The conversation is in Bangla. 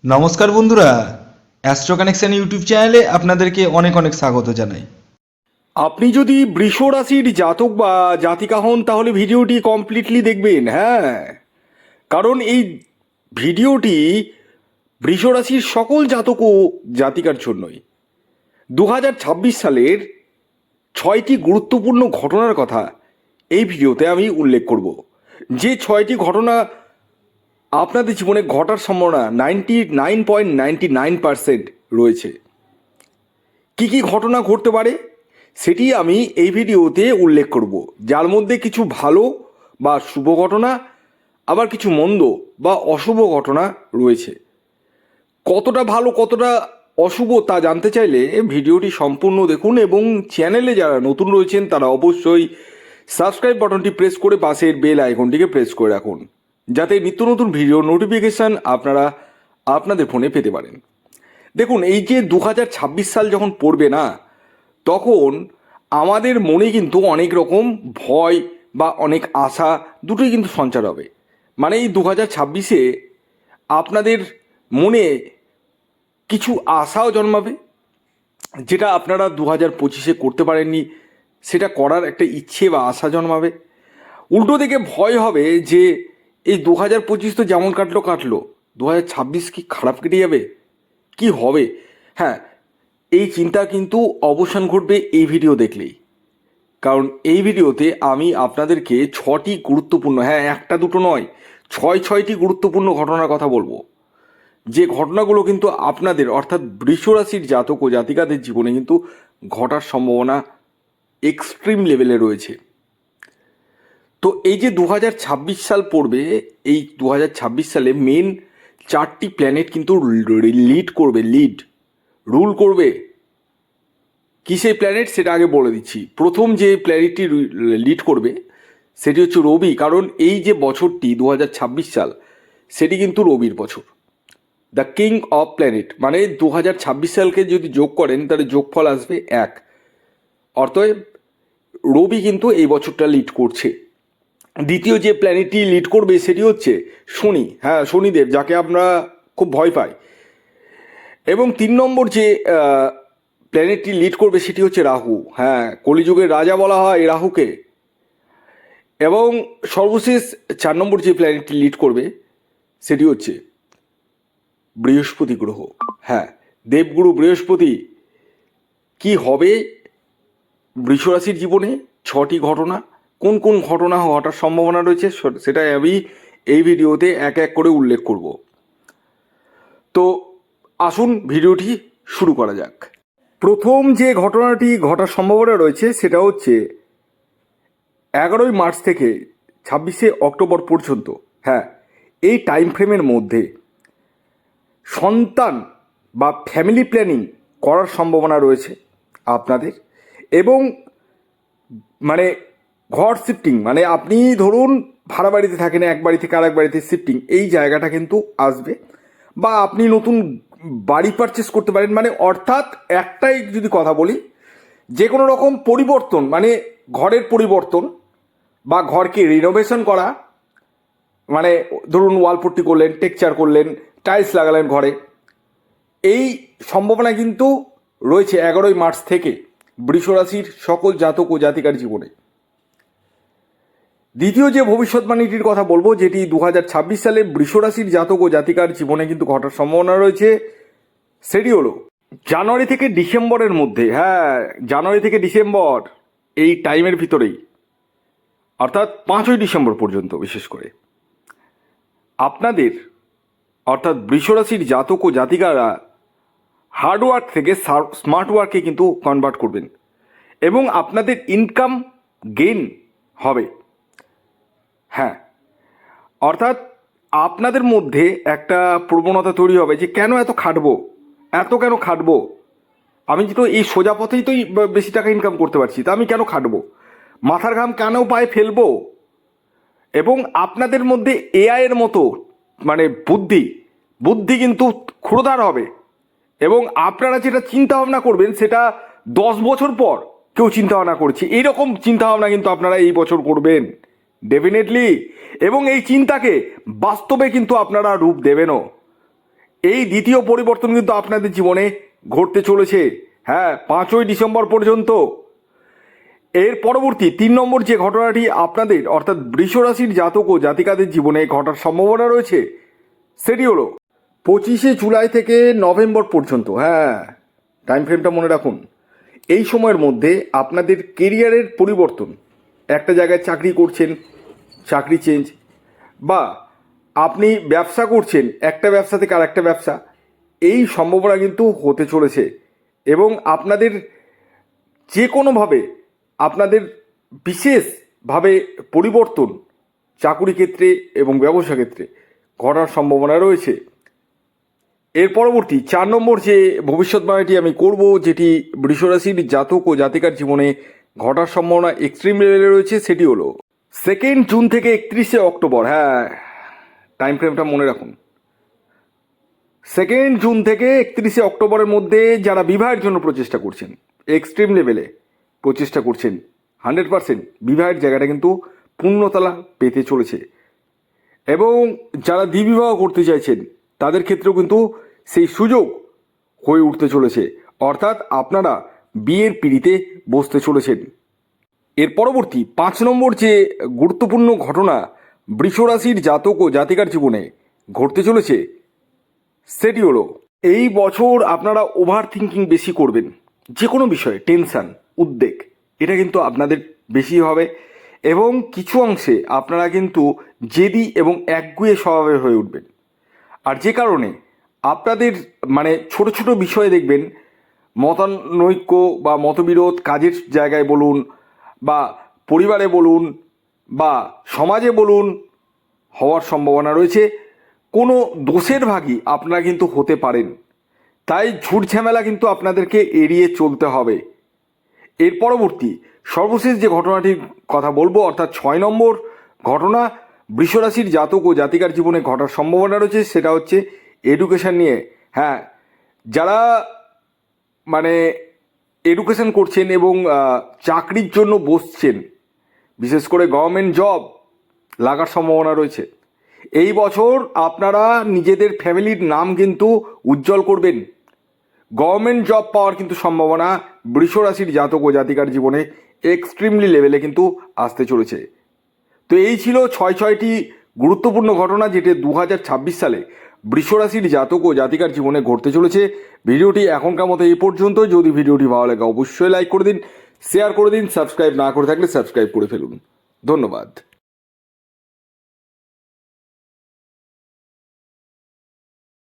নমস্কার বন্ধুরা, অ্যাস্ট্রো কানেকশন ইউটিউব চ্যানেলে আপনাদেরকে অনেক অনেক স্বাগত জানাই। আপনি যদি বৃষ রাশির জাতক বা জাতিকা হন তাহলে ভিডিওটি কমপ্লিটলি দেখবেন। হ্যাঁ, কারণ এই ভিডিওটি বৃষ রাশির সকল জাতক ও জাতিকার জন্যই 2026 সালের 6টি গুরুত্বপূর্ণ ঘটনার কথা এই ভিডিওতে আমি উল্লেখ করব। যে 6টি ঘটনা আপনাদের জীবনে ঘটার সম্ভাবনা 99.99% রয়েছে। কি কি ঘটনা ঘটতে পারে সেটি আমি এই ভিডিওতে উল্লেখ করব, যার মধ্যে কিছু ভালো বা শুভ ঘটনা, আবার কিছু মন্দ বা অশুভ ঘটনা রয়েছে। কতটা ভালো কতটা অশুভ তা জানতে চাইলে ভিডিওটি সম্পূর্ণ দেখুন, এবং চ্যানেলে যারা নতুন রয়েছেন তারা অবশ্যই সাবস্ক্রাইব বাটনটি প্রেস করে পাশের বেল আইকনটিকে প্রেস করে রাখুন, যাতে নিত্য নতুন ভিডিও নোটিফিকেশান আপনারা আপনাদের ফোনে পেতে পারেন। দেখুন, এই যে 2026 সাল যখন পড়বে না, তখন আমাদের মনে কিন্তু অনেক রকম ভয় বা অনেক আশা দুটোই কিন্তু সঞ্চার হবে। মানে এই 2026-এ আপনাদের মনে কিছু আশাও জন্মাবে, যেটা আপনারা 2025-এ করতে পারেননি, সেটা করার একটা ইচ্ছে বা আশা জন্মাবে। উল্টো দিকে ভয় হবে যে এই 2025 তো যেমন কাটলো কাটলো, 2026 কি খারাপ কেটে যাবে, কি হবে। হ্যাঁ, এই চিন্তা কিন্তু অবসান ঘটবে এই ভিডিও দেখলেই, কারণ এই ভিডিওতে আমি আপনাদেরকে 6টি গুরুত্বপূর্ণ, হ্যাঁ একটা দুটো নয়, 6টি গুরুত্বপূর্ণ ঘটনার কথা বলবো, যে ঘটনাগুলো কিন্তু আপনাদের অর্থাৎ বৃষ রাশির জাতক ও জাতিকাদের জীবনে কিন্তু ঘটার সম্ভাবনা এক্সট্রিম লেভেলে রয়েছে। তো এই যে 2026 সাল পড়বে, এই 2026 সালে মেন 4টি প্ল্যানেট কিন্তু লিড করবে, রুল করবে। কি সেই প্ল্যানেট সেটা আগে বলে দিচ্ছি। প্রথম যে প্ল্যানেটটি লিড করবে সেটি হচ্ছে রবি, কারণ এই যে বছরটি 2026 সাল, সেটি কিন্তু রবির বছর, দ্য কিং অফ প্ল্যানেট। মানে 2026 সালকে যদি যোগ করেন তাহলে যোগফল আসবে 1। অতএব রবি কিন্তু এই বছরটা লিড করছে। দ্বিতীয় যে প্ল্যানেটটি লিড করবে সেটি হচ্ছে শনি, হ্যাঁ শনিদেব, যাকে আমরা খুব ভয় পাই। এবং 3 নম্বর যে প্ল্যানেটটি লিড করবে সেটি হচ্ছে রাহু, হ্যাঁ কলিযুগের রাজা বলা হয় রাহুকে। এবং সর্বশেষ 4 নম্বর যে প্ল্যানেটটি লিড করবে সেটি হচ্ছে বৃহস্পতি গ্রহ, হ্যাঁ দেবগুরু বৃহস্পতি। কি হবে বৃষরাশির জীবনে 6টি ঘটনা, কোন কোন ঘটনা হওয়ার সম্ভাবনা রয়েছে সেটাই আমি এই ভিডিওতে এক এক করে উল্লেখ করব। তো আসুন ভিডিওটি শুরু করা যাক। প্রথম যে ঘটনাটি ঘটার সম্ভাবনা রয়েছে সেটা হচ্ছে 11ই মার্চ থেকে 26শে অক্টোবর পর্যন্ত, হ্যাঁ এই টাইম ফ্রেমের মধ্যে সন্তান বা ফ্যামিলি প্ল্যানিং করার সম্ভাবনা রয়েছে আপনাদের। এবং মানে ঘর শিফটিং, মানে আপনি ধরুন ভাড়া বাড়িতে থাকেন, এক বাড়ি থেকে আরেক বাড়িতে শিফটিং, এই জায়গাটা কিন্তু আসবে। বা আপনি নতুন বাড়ি পারচেস করতে পারেন, মানে অর্থাৎ একটাই যদি কথা বলি, যে কোনো রকম পরিবর্তন, মানে ঘরের পরিবর্তন বা ঘরকে রিনোভেশন করা, মানে ধরুন ওয়ালপুট্টি করলেন, টেক্সচার করলেন, টাইলস লাগালেন ঘরে, এই সম্ভাবনা কিন্তু রয়েছে 11ই মার্চ থেকে বৃষ রাশির সকল জাতক ও জাতিকার জীবনে। দ্বিতীয় যে ভবিষ্যৎবাণীটির কথা বলবো, যেটি 2026 সালে বৃষ রাশির জাতক ও জাতিকার জীবনে কিন্তু ঘটার সম্ভাবনা রয়েছে, সেটি হলো জানুয়ারি থেকে ডিসেম্বরের মধ্যে, হ্যাঁ জানুয়ারি থেকে ডিসেম্বর এই টাইমের ভিতরেই, অর্থাৎ 5ই ডিসেম্বর পর্যন্ত বিশেষ করে আপনাদের অর্থাৎ বৃষ রাশির জাতক ও জাতিকারা হার্ডওয়ার্ক থেকে স্মার্ট ওয়ার্কে কিন্তু কনভার্ট করবেন, এবং আপনাদের ইনকাম গেইন হবে। হ্যাঁ, অর্থাৎ আপনাদের মধ্যে একটা প্রবণতা তৈরি হবে যে কেন এত খাটবো, কেন খাটবো, আমি তো এই সোজা পথেই তো বেশি টাকা ইনকাম করতে পারছি, তা আমি কেন খাটবো, মাথার ঘাম কেন পায়ে ফেলবো। এবং আপনাদের মধ্যে এআই এর মতো মানে বুদ্ধি কিন্তু ক্ষুরধার হবে, এবং আপনারা যেটা চিন্তা ভাবনা করবেন সেটা 10 বছর পর কেউ চিন্তা ভাবনা করছে, এইরকম চিন্তা ভাবনা কিন্তু আপনারা এই বছর করবেন ডেফিনেটলি। এবং এই চিন্তাকে বাস্তবে কিন্তু আপনারা রূপ দেবেনও। এই দ্বিতীয় পরিবর্তন কিন্তু আপনাদের জীবনে ঘটতে চলেছে, হ্যাঁ, 5ই ডিসেম্বর পর্যন্ত। এর পরবর্তী 3 নম্বর যে ঘটনাটি আপনাদের অর্থাৎ বৃষ রাশির জাতক ও জাতিকাদের জীবনে ঘটার সম্ভাবনা রয়েছে সেটি হলো 25শে জুলাই থেকে নভেম্বর পর্যন্ত। হ্যাঁ, টাইম ফ্রেমটা মনে রাখুন। এই সময়ের মধ্যে আপনাদের কেরিয়ারের পরিবর্তন, একটা জায়গায় চাকরি করছেন, চাকরি চেঞ্জ, বা আপনি ব্যবসা করছেন, একটা ব্যবসা থেকে আর একটা ব্যবসা, এই সম্ভাবনা কিন্তু হতে চলেছে। এবং আপনাদের যে কোনোভাবে আপনাদের বিশেষভাবে পরিবর্তন চাকুরি ক্ষেত্রে এবং ব্যবসা ক্ষেত্রে ঘটার সম্ভাবনা রয়েছে। এর পরবর্তী 4 নম্বর যে ভবিষ্যৎবাণীটি আমি করব, যেটি বৃষরাশির জাতক ও জাতিকার জীবনে ঘটার সম্ভাবনা এক্সট্রিম লেভেলে রয়েছে, সেটি হলো 2 জুন থেকে 31শে অক্টোবর। হ্যাঁ, টাইম ফ্রেমটা মনে রাখুন। 2 জুন থেকে 31শে অক্টোবরের মধ্যে যারা বিবাহের জন্য প্রচেষ্টা করছেন, এক্সট্রিম লেভেলে প্রচেষ্টা করছেন, 100% বিবাহের জায়গাটা কিন্তু পূর্ণতলা পেতে চলেছে। এবং যারা দ্বিবিবাহ করতে চাইছেন তাদের ক্ষেত্রেও কিন্তু সেই সুযোগ হয়ে উঠতে চলেছে, অর্থাৎ আপনারা বিয়ের পিঁড়িতে বসতে চলেছেন। এর পরবর্তী 5 নম্বর যে গুরুত্বপূর্ণ ঘটনা বৃষরাশির জাতক ও জাতিকার জীবনে ঘটতে চলেছে সেটি হলো এই বছর আপনারা ওভার থিঙ্কিং বেশি করবেন। যে কোনো বিষয়ে টেনশন, উদ্বেগ, এটা কিন্তু আপনাদের বেশি হবে। এবং কিছু অংশে আপনারা কিন্তু জেদি এবং একগুঁয়ে স্বভাবের হয়ে উঠবেন। আর যে কারণে আপনাদের ছোট ছোট বিষয়ে দেখবেন মতানৈক্য বা মতবিরোধ, কাজের জায়গায় বলুন বা পরিবারে বলুন বা সমাজে বলুন, হওয়ার সম্ভাবনা রয়েছে। কোনো দোষের ভাগী আপনারা কিন্তু হতে পারেন, তাই ঝুট ঝামেলা কিন্তু আপনাদেরকে এড়িয়ে চলতে হবে। এর পরবর্তী সর্বশেষ যে ঘটনাটির কথা বলবো, অর্থাৎ 6 নম্বর ঘটনা বৃষরাশির জাতক ও জাতিকার জীবনে ঘটার সম্ভাবনা রয়েছে, সেটা হচ্ছে এডুকেশন নিয়ে। হ্যাঁ, যারা এডুকেশন করছেন এবং চাকরির জন্য বসছেন, বিশেষ করে গভর্নমেন্ট জব লাগার সম্ভাবনা রয়েছে। এই বছর আপনারা নিজেদের ফ্যামিলির নাম কিন্তু উজ্জ্বল করবেন। গভর্নমেন্ট জব পাওয়ার কিন্তু সম্ভাবনা বৃষরাশির জাতক ও জাতিকার জীবনে এক্সট্রিমলি লেভেলে কিন্তু আসতে চলেছে। তো এই ছিল 6টি গুরুত্বপূর্ণ ঘটনা যেটি 2026 সালে বৃষরাশির জাতক ও জাতিকার জীবনে ঘটতে চলেছে। ভিডিওটি এখনকার মতো এই পর্যন্ত। যদি ভিডিওটি ভালো লাগে অবশ্যই লাইক করে দিন, শেয়ার করে দিন, সাবস্ক্রাইব না করে থাকলে সাবস্ক্রাইব করে ফেলুন। ধন্যবাদ।